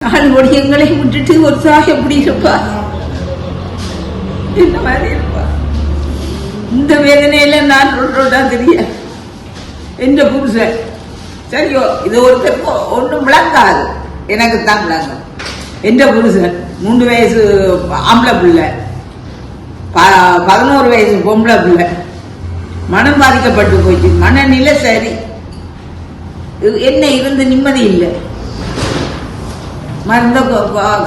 நாளோடு எங்களை விட்டுட்டு ஒரு சாக எப்படி இருப்பா? என்ன மாதிரி இருப்பா? இந்த வேதனையில நான் ரோட்டா தெரிய எந்த புருஷன் சரியோ இது ஒருத்தருக்கு ஒன்றும் விளங்காது, எனக்கு தான் விளங்கும். எந்த புருஷன் 3 வயசு ஆம்பளை பிள்ளை, 11 வயசு பொம்பளை பிள்ளை, மனம் பாதிக்கப்பட்டு போச்சு, மனநிலை சரி, என்ன இருந்து நிம்மதி இல்லை. மருந்த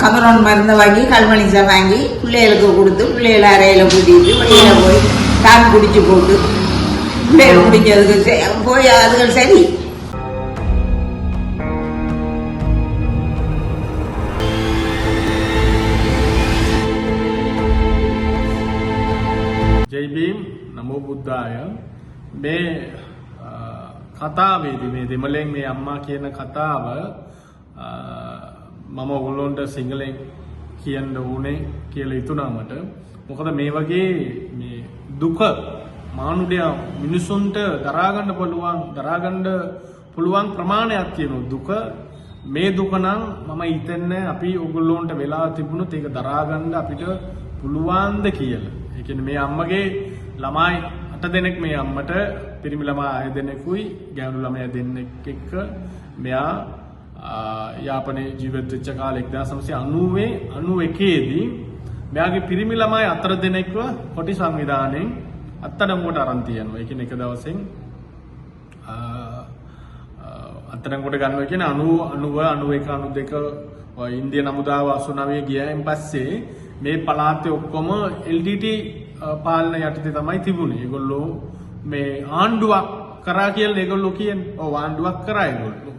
கமரோன் மருந்தை வாங்கி கல்மணிசை வாங்கி பிள்ளைகளுக்கு கொடுத்து பிள்ளைகளை அறையில் கூட்டிட்டு வெளியில போய் தான் குடிச்சு போட்டு பிள்ளைகள் குடிச்சதுக்கு போய் அதுகள் சரி. ජය භීම් නමෝ බුද්ධාය. මේ කතාවේදී මේ දෙමළෙන් මේ අම්මා කියන කතාව මම ඔයගොල්ලන්ට සිංහලෙන් කියන්න ඕනේ කියලා හිතුණා මට. මොකද මේ වගේ මේ දුක මානුඩය මිනිසුන්ට දරාගන්න පුළුවන් ප්‍රමාණයක් තියෙනවා දුක. මේ දුක නම් මම හිතන්නේ අපි ඔයගොල්ලන්ට වෙලා තිබුණොත් ඒක දරාගන්න අපිට පුළුවන්ද කියලා. ඒ කියන්නේ මේ අම්මගේ ළමයි 8 දෙනෙක් මේ අම්මට, පිරිමි ළමයි 6 දෙනෙකුයි ගැහැණු ළමයි දෙන්නෙක් එක්ක මෙයා යාපනයේ ජීවත් වෙච්ච කාලේ 1991 දී මෙයාගේ පිරිමි ළමයි 4 දෙනෙක්ව කොටි සංවිධානයෙන් අත්අඩංගුවට අරන් තියනවා. ඒ කියන්නේ එක දවසෙන් අත්අඩංගුවට ගන්නවා කියන්නේ 90 91 92 ඉන්දියානු හමුදාව 89 ගියයින් පස්සේ මේ පළාතේ ඔක්කොම LDT පාලන යටතේ තමයි තිබුණේ. ඒගොල්ලෝ මේ ආණ්ඩුවක් කරා කියලා ඒගොල්ලෝ කියන්නේ. ඔව් ආණ්ඩුවක් කරා ඒගොල්ලෝ.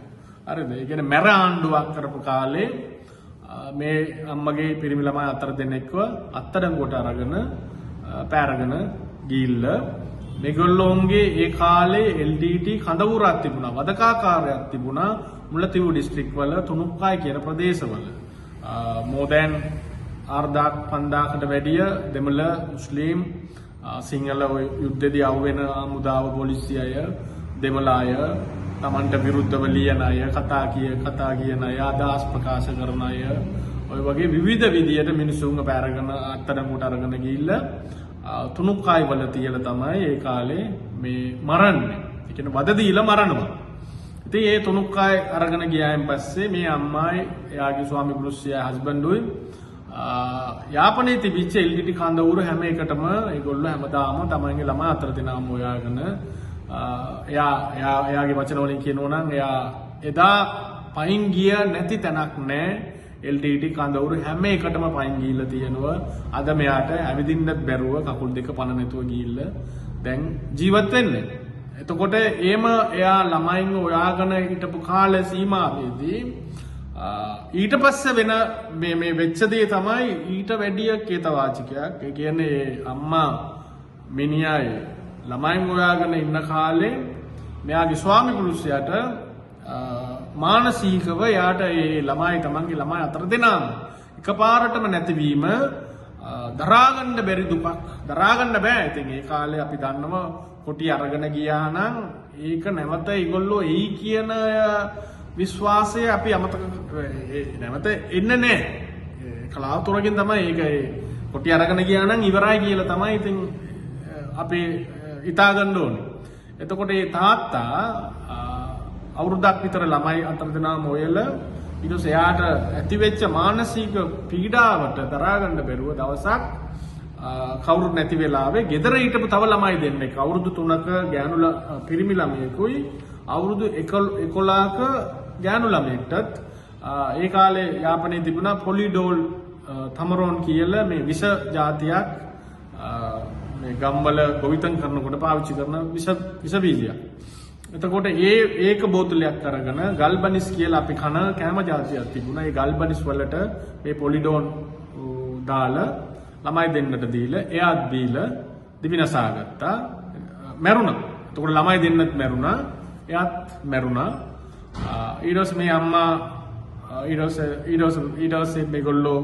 හරිද? ඒ කියන්නේ මැර ආණ්ඩුවක් කරපු කාලේ මේ අම්මගේ පිරිමි ළමයි 4 දෙනෙක්ව අත්අඩංගුවට අරගෙන පෑරගෙන ගිහිල්ලා මේගොල්ලෝන්ගේ ඒ කාලේ LDT කඳවුරක් තිබුණා, වදකාකාරයක් තිබුණා මුල්ලතිව් දිස්ත්‍රික් වල තුනුක්කායි කියන ප්‍රදේශවල. more than 4,000-5,000කට වැඩිය දෙමළ, මුස්ලිම්, සිංහල යුද්ධදී අවුවෙන හමුදාව පොලිසිය අය, දෙමළ අය, තමන්ට විරුද්ධව ලියන අය, කතා කියන අය, අදහස් ප්‍රකාශ කරන අය, ඔය වගේ විවිධ විදියට මිනිසුන්ව පැරගෙන අත්අඩංගුවට අරගෙන ගිහිල්ලා තුනුක්කායි වල තියලා තමයි ඒ කාලේ මේ මරන්නේ. ඒ කියන්නේ වද දීලා මරනවා. ඉතින් ඒ තුනුක්කායි අරගෙන ගියායින් පස්සේ මේ අම්මායි එයාගේ ස්වාමි පුරුෂයා හස්බන්ඩ්ුයි යාපනයේ තිබිච්ච LDT කඳවුර හැම එකටම ඒගොල්ලෝ හැමදාම තමන්ගේ ළමයි 4 දෙනාම හොයාගෙන එයාගේ වචන වලින් කියනවා නම් එයා එදා පයින් ගිය නැති තැනක් නැහැ. LDT කඳවුර හැම එකටම පයින් ගිහිල්ලා තියෙනවා. අද මෙයාට ඇවිදින්නත් බැරුව කකුල් දෙක පන නැතුව ගිහිල්ලා දැන් ජීවත් වෙන්නේ. එතකොට එයා ළමයින් හොයාගෙන හිටපු කාල සීමාවේදී ඊට පස්සේ වෙන මේ වෙච්ච දේ තමයි ඊට වැඩිය කේතවාචකයක්. ඒ කියන්නේ අම්මා මිනිහායි ළමයින් හොයාගෙන ඉන්න කාලේ මෙයාගේ ස්වාමි පුරුෂයාට මානසිකව යාට ඒ ළමයි තමන්ගේ ළමයි 4 දෙනාම එකපාරටම නැතිවීම දරාගන්න බැරි දුකක්, දරාගන්න බෑ. ඉතින් ඒ කාලේ අපි දන්නවා කොටි අරගෙන ගියා නම් ඒක නැවත ඒගොල්ලෝ එයි කියන විශ්වාසය අපි අමතක නැවත එන්නේ නැහැ. කලාතුරකින් තමයි ඒක කොටි අරගෙන ගියා නම් ඉවරයි කියලා තමයි ඉතින් අපි හිතා ගන්න ඕනේ. එතකොට ඒ තාත්තා අවුරුද්දක් විතර ළමයි 4 දෙනාම හොයලා ඊට පස්සේ එයාට ඇතිවෙච්ච මානසික පීඩාවට දරා ගන්න බැරුව දවසක් කවුරුත් නැති වෙලාවේ ගෙදර හිටපු තව ළමයි දෙන්නෙක්, අවුරුදු 3ක ගෑනු පිරිමි ළමයෙකුයි අවුරුදු 11ක ගෑනු ළමයෙක්ටත් ඒ කාලේ යාපනයේ තිබුණා පොලිඩෝල් තමරෝන් කියලා මේ විෂ జాතියක් මේ ගම්වල ගොවිතැන් කරනකොට පාවිච්චි කරන විෂ බීජයක්. එතකොට ඒක බෝතලයක් අරගෙන ගල්බනිස් කියලා අපි කන කෑම జాතියක් තිබුණා. ඒ ගල්බනිස් වලට මේ පොලිඩෝන් දාලා ළමයි දෙන්නට දීලා එයාත් දීලා දිවිනසා ගත්තා. මැරුණා. එතකොට ළමයි දෙන්නත් මැරුණා. එයාත් මැරුණා. ඊට පස්සේ මේ අම්මා ඊට පස්සේ මේගොල්ලෝ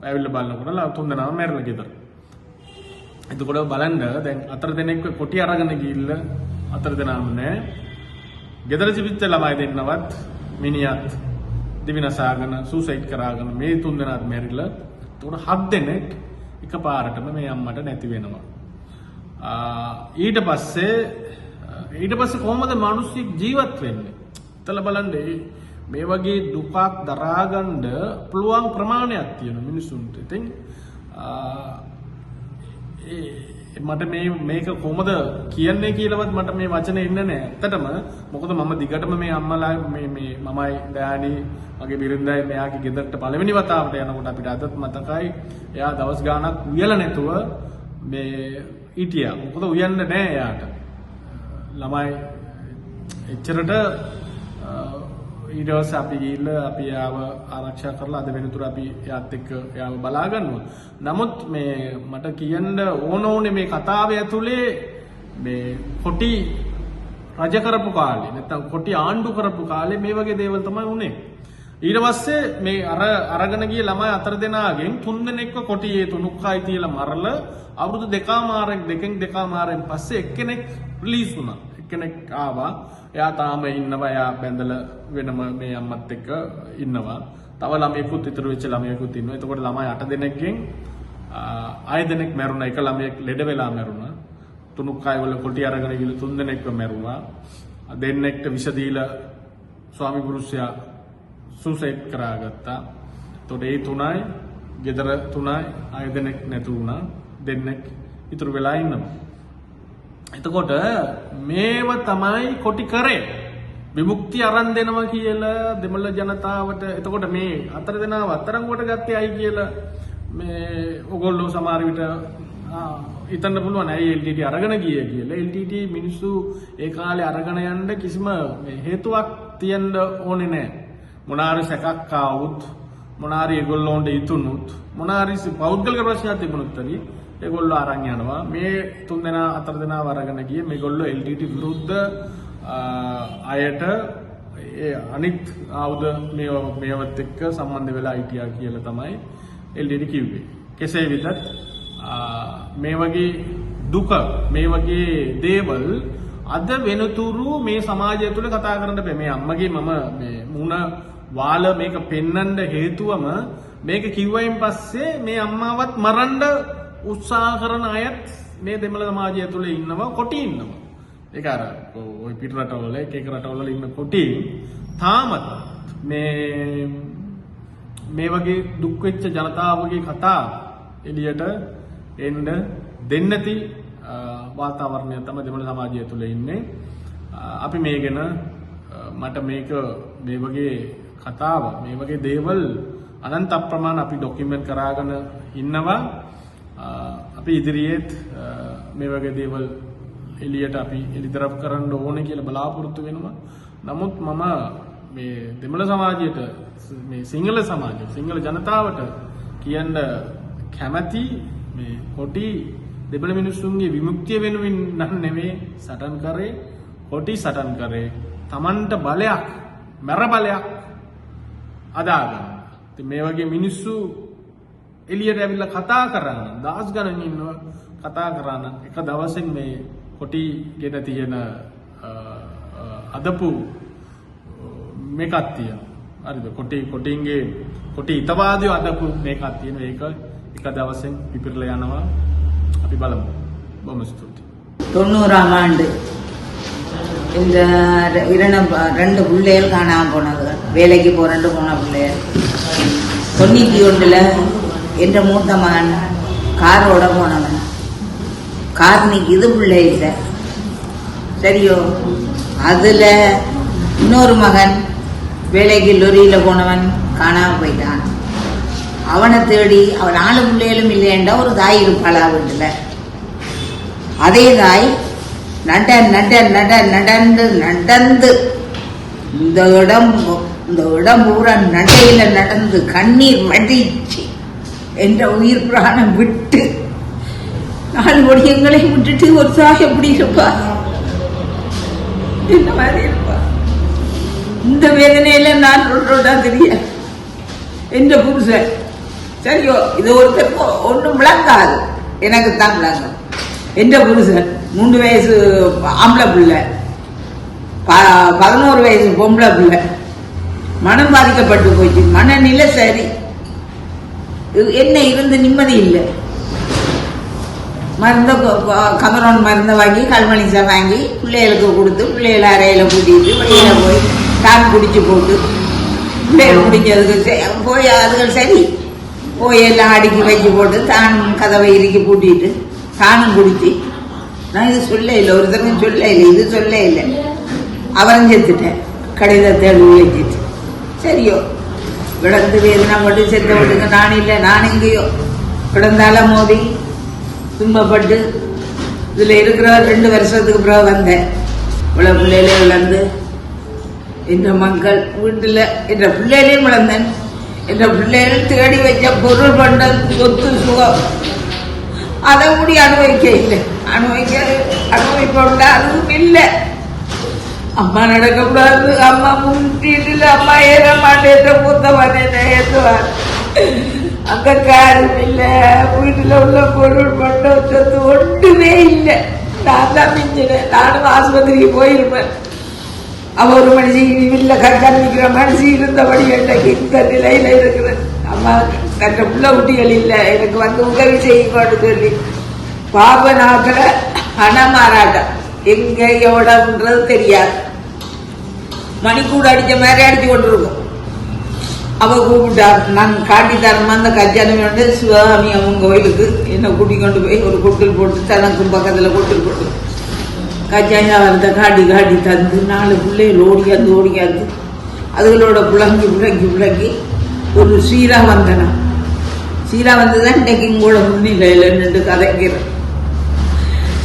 ඇවිල්ලා බලනකොට 3 දෙනාම මැරලා ගෙදර. එතකොට බලන්න දැන් 4 දෙනෙක් කොටි අරගෙන ගිහිල්ලා 4 දෙනාම නෑ. ගෙදර තිබිච්ච ළමයි දෙන්නවත් මිනිහත් දිවිනසාගෙන සුසයිඩ් කරාගෙන මේ 3 දෙනාත් මැරිලා තුන 7 දෙනෙක් එකපාරටම මේ අම්මට නැති වෙනවා. ඊට පස්සේ කොහොමද මිනිස්සු ජීවත් වෙන්නේ? හිතලා බලන්න මේ වගේ දුකක් දරාගන්න පුළුවන් ප්‍රමාණයක් තියෙන මිනිසුන්ට. ඉතින් මට මේක කොහොමද කියන්නේ කියලාවත් මට මේ වචනේ ඉන්නේ නැහැ. ඇත්තටම මොකද මම දිගටම මේ අම්මලා මේ මමයි දයානි මගේ බිරිඳයි මෙයාගේ ගෙදරට පළවෙනි වතාවට යනකොට අපිට අදත් මතකයි එයා දවස් ගාණක් උයලා නැතුව මේ හිටියා. මොකද උයන්න නැහැ එයාට. ළමයි එච්චරට ඊට පස්සේ අපි ගිහිල්ලා අපි යාව ආරක්ෂා කරලා අද වෙනතුරු අපි යාත් එක්ක යාව බලා ගන්නවා. නමුත් මේ මට කියන්න ඕනේ මේ කතාවේ ඇතුලේ මේ කොටි රජ කරපු කාලේ නැත්නම් කොටි ආණ්ඩු කරපු කාලේ මේ වගේ දේවල් තමයි උනේ. ඊට පස්සේ මේ අරගෙන ගිය ළමයි 4 දෙනාගෙන් 3 දෙනෙක්ව කොටියේ තුනුක්කයි තියලා මරලා අවුරුදු දෙකමාරෙන් පස්සේ එක්කෙනෙක් රිලීස් වුණා. එක්කෙනෙක් ආවා. එයා තාම ඉන්නවා. එයා බැඳලා වෙනම මේ අම්මත් එක්ක ඉන්නවා. තව ළමයෙකුත් ඉතුරු වෙච්ච ළමයෙකුත් ඉන්නවා. එතකොට ළමයි 8 දෙනෙක්ගෙන් 6 දෙනෙක් මැරුණා. එක ළමයෙක් ලෙඩ වෙලා මැරුණා. තුනුක්කයි වල කොටි අරගෙන ගිහලා 3 දෙනෙක්ව මැරුණා. දෙන්නෙක්ට විෂ දීලා ස්වාමි පුරුෂයා සුසයිඩ් කරාගත්තා. එතකොට ඒ තුනයි ගෙදර තුනයි 6 දෙනෙක් නැතු වුණා. දෙන්නෙක් ඉතුරු වෙලා ඉන්නවා. එතකොට මේව තමයි කොටි කරේ. විමුක්තිය අරන් දෙනවා කියලා දෙමළ ජනතාවට. එතකොට මේ 4 දෙනාව අත්තරංගුවට ගත්තේ අයි කියලා මේ ඔයගොල්ලෝ සමහර විට හිතන්න පුළුවන් ඇයි LTT අරගෙන ගියේ කියලා. LTT මිනිස්සු ඒ කාලේ අරගෙන යන්න කිසිම හේතුවක් තියන්න ඕනේ නැහැ. මොනාරි සැකක් ආවොත් මොනාරි ඒගොල්ලොන්ට ඉතුණුත් මොනාරි පෞද්ගලික ප්‍රශ්නයක් තිබුණොත් ඒගොල්ලෝ අරන් යනවා. මේ 3 දෙනා 4 දෙනාව අරගෙන ගියේ මේගොල්ලෝ LTT විරුද්ධ අයට ඒ අනිත් ආයුධ මේවත් එක්ක සම්බන්ධ වෙලා හිටියා කියලා තමයි LTT කිව්වේ. කෙසේ වෙතත් මේ වගේ දුක මේ වගේ දේවල් අද වෙනතුරු මේ සමාජය තුළ කතා කරන්න බෑ. මේ අම්මගේ මම මේ මුණ වාල මේක පෙන්වන්න හේතුවම මේක කිව්වයින් පස්සේ මේ අම්මාවත් මරන්න උත්සාහ කරන අයත් මේ දෙමළ සමාජය තුළ ඉන්නවා. කොටි ඉන්නවා. ඒක අර ඔය පිට රටවල එක රටවල ඉන්න කොටි තාමත් මේ වගේ දුක් වෙච්ච ජනතාවගේ කතා එළියට එන්න දෙන්නේ නැති වාතාවරණය තමයි දෙමළ සමාජය තුළ ඉන්නේ. අපි මේ ගැන මට මේක මේ වගේ කතාව මේ වගේ දේවල් අනන්ත අප්‍රමාණ අපි ඩොකියුමන්ට් කරාගෙන ඉන්නවා. අපි ඉදිරියේත් මේ වගේ දේවල් එළියට අපි එළිදරව් කරන්න ඕනේ කියලා බලාපොරොත්තු වෙනවා. නමුත් මම මේ දෙමළ සමාජයට මේ සිංහල සමාජය සිංහල ජනතාවට කියන්න කැමැති මේ කොටි දෙමළ මිනිස්සුන්ගේ විමුක්තිය වෙනුවෙන් නෙමෙයි සටන් කරේ. කොටි සටන් කරේ Tamanට බලයක් මර බලයක් අදාගන්න. ඉතින් මේ වගේ මිනිස්සු එළියට ඇවිල්ලා කතා කරන දහස් ගණන් ඉන්නවා. කතා කරන එක දවසින් මේ කොටි ගෙන තියෙන අදපු මේකක් තියෙනවා. හරිද? කොටින්ගේ කොටි හිතවාදියෝ අදපු මේකක් තියෙනවා. ඒක එක දවසින් පිපිරලා යනවා. අපි බලමු. බොහොම ස්තුතියි. 90ஆம் ஆண்டு இந்த 2 பிள்ளைகள் காணாம போனது. வேலைக்கு போறேன்னு போன பிள்ளைகள் 91ல் என்ற மூத்த மகன் காரோட போனவன். கார் நிற்கிது, பிள்ளை இல்லை. சரியோ, அதில் இன்னொரு மகன் வேலைக்கு லொரியில் போனவன் காணாமல் போயிட்டான். அவனை தேடி அவன் 4 பிள்ளைகளும் இல்லையண்டா ஒரு தாய் இருப்பாளா வீட்டில். அதே தாய் நடந்து இந்த இடம் பூரா நடையில நடந்து கண்ணீர் வடிச்சு என்ற உயிர் பிராணம் விட்டு 4 ஒடியங்களை விட்டுட்டு ஒரு தாய் எப்படி இருப்பா? என்ன மாதிரி இருப்பா? இந்த வேதனையில நான் ரோட்டா தெரிய என்ற புருஷன் சரியோ, இது ஒருத்தருக்கு ஒன்றும் விளங்காது, எனக்கு தான் விளங்கும். என்ற புருஷன் 3 வயசு ஆம்பளை பிள்ளை, 11 வயசு பொம்பளை பிள்ளை, மனம் பாதிக்கப்பட்டு போச்சு, மனநிலை சரி என்ன இருந்து நிம்மதி இல்லை. மருந்த கமரோன் மருந்தை வாங்கி கல்மணிசை வாங்கி பிள்ளைகளுக்கு கொடுத்து பிள்ளைகளை அறையில கூட்டிட்டு வெளியில போய் தான் குடிச்சு போட்டு பிள்ளைகள் குடிச்சதுக்கு போய் அதுகள் சரி போய் எல்லாம் அடுக்கி வச்சு போட்டு தான் கதவை இறுக்கி பூட்டிட்டு தானும் குடிச்சு. நான் இது சொல்ல இல்லை, ஒருத்தருக்கும் சொல்ல இல்லை, இது சொல்ல இல்லை. அவரும் செத்துட்டேன் கடிதத்தை எழுதி வச்சுட்டு. சரியோ கிடந்து வேதனா போட்டு செத்த விட்டுங்க, நான் இல்லை நான் எங்கேயோ கிடந்தால மோதி துன்பப்பட்டு இதுல இருக்கிற 2 வருஷத்துக்கு பிறகு வந்தேன். இவ்வளவு பிள்ளைகளே விளந்து என்ற மக்கள் வீட்டுல என்ற பிள்ளைகளையும் விளந்தேன். என்ற பிள்ளைகள் தேடி வச்ச பொருள் பண்ண சொத்து சுகம் அதை கூடி அனுபவிக்க இல்லை, அனுபவிப்பா அதுவும் இல்லை. அம்மா நடக்கக்கூடாது, அம்மா முன்னிட்டு அம்மா ஏற மாட்டேன்ற மூத்தவன் என்ன ஏற்றுவார். அந்த காரும் இல்லை, வீட்டுல உள்ள பொருள் பண்ண சொத்து ஒன்றுமே இல்லை. நான் தான் மிஞ்சினேன். நானும் ஆஸ்பத்திரிக்கு போயிருப்பேன். அவ ஒரு மனுஷி வீட்டுல கண்காணிக்கிற மனுஷி இருந்தபடி எனக்கு இந்த நிலையில இருக்கிறேன். அம்மா தன்னை புள்ள குட்டிகள் இல்லை, எனக்கு வந்து உதவி செய்யுங்கன்னு சொல்லி பாப நாக்கிற பணமாறாட்டம் எங்க எவ்வளவுன்றது தெரியாது. மணிக்கூட அடிச்ச மாதிரி அடிச்சு கொண்டிருக்கும். அவ கூப்பிட்டா நான் காட்டி தரமா அந்த கல்யாணம் வந்து சிவகாமி அவங்க கோயிலுக்கு என்ன கூட்டி கொண்டு போய் ஒரு கொட்டில் போட்டு தனக்கும் பக்கத்துல கொட்டில் போட்டு கஜாயா வந்த காட்டி காட்டி தந்து 4 பிள்ளைகள் ஓடியாந்து அதுகளோட புழங்கி ஒரு சீரா வந்தனா. சீரா வந்துதான் இன்னைக்கு கூட முன்னிலையில நின்று கதைக்கிறேன்.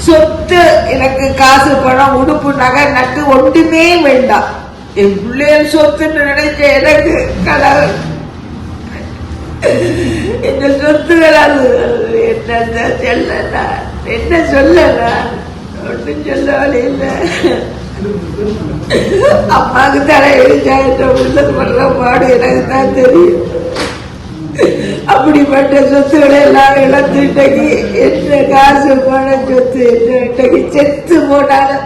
சொத்து எனக்கு காசு பணம் உடுப்பு நகை நட்டு ஒன்றுமே வேண்டாம். என் பிள்ளைகள் சொத்துன்னு நினைச்ச எனக்கு கடவுள் என்ன சொத்துகள் அது என்ன சொல்லல ஒன்றும் சொல்லவே இல்லை. அம்மாவுக்கு தலையெழுச்சாயிட்ட பண்ற பாடு எனக்கு தான் தெரியும். அப்படிப்பட்ட சொத்துக்களை எல்லாம் இழந்து இன்றைக்கு என்ன காசு போன சொத்து இன்றைக்கு செத்து போனாலும்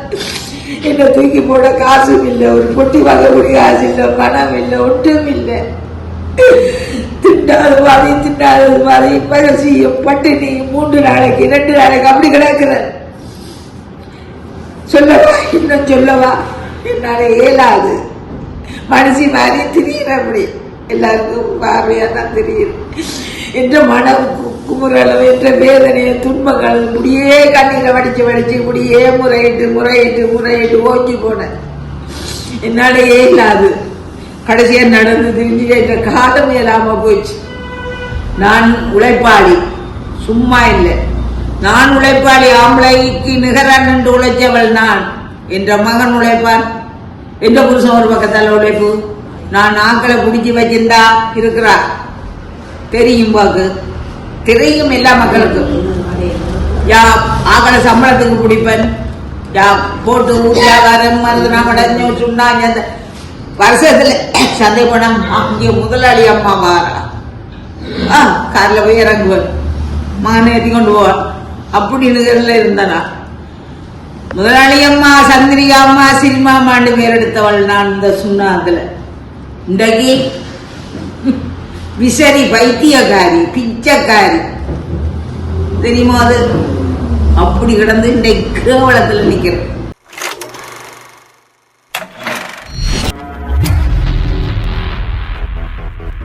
என்ன தூக்கி போட காசும் இல்லை, ஒரு பொட்டி வாங்கக்கூடிய காசு இல்லை, பணம் இல்லை, ஒன்றும் இல்லை. திண்டாது மாதிரி பகசியும் பட்டினி 3 நாளைக்கு 2 நாளைக்கு அப்படி கிடக்குற. சொல்லவா இன்னும் சொல்லவா என்னால இயலாது. மனசி மாதிரி திரியிற அப்படி எல்லாருக்கும் பார்வையா தான் தெரியும். என்ற மனம் குமுறளவு என்ற வேதனையை துன்பங்கள் முடியே கண்ணில வடிச்சு முடியே முறையிட்டு ஓஞ்சி போன என்னாலேயே இல்லாது. கடைசியா நடந்து திரும்பி என்ற காலம் இயலாம போச்சு. நான் உழைப்பாளி, சும்மா இல்லை. நான் உழைப்பாளி, ஆம்பளைக்கு நிகரான் என்று உழைச்சவள் நான். என்ற மகன் உழைப்பான், என்ற புருஷன் ஒரு பக்கத்தால் உழைப்பு. நான் ஆக்களை பிடிச்சி வச்சிருந்தா இருக்கிறார் தெரியும், பாக்கு தெரியும் எல்லா மக்களுக்கும். யா ஆக்களை சம்பளத்துக்கு பிடிப்பேன், யா போட்டு வியாபாரம் மருந்து சொன்னாங்க. வருஷத்துல சந்தை பணம் இங்க முதலாளி அம்மா வாரா கார்ல போய் இறங்குவேன், மகனை ஏற்றி கொண்டு போவான். அப்படின்னு இருந்தனா முதலாளி அம்மா சந்திரிகா அம்மா சினிமா மாண்டு பேர் எடுத்தவள் நான். இந்த சுண்ணாத்துல இன்றைக்கு விசரி பைத்தியக்காரி பிச்சைக்காரி தெரியுமா? அது அப்படி கிடந்து இன்றைக்கு கேவலத்துல நிக்கிறேன்.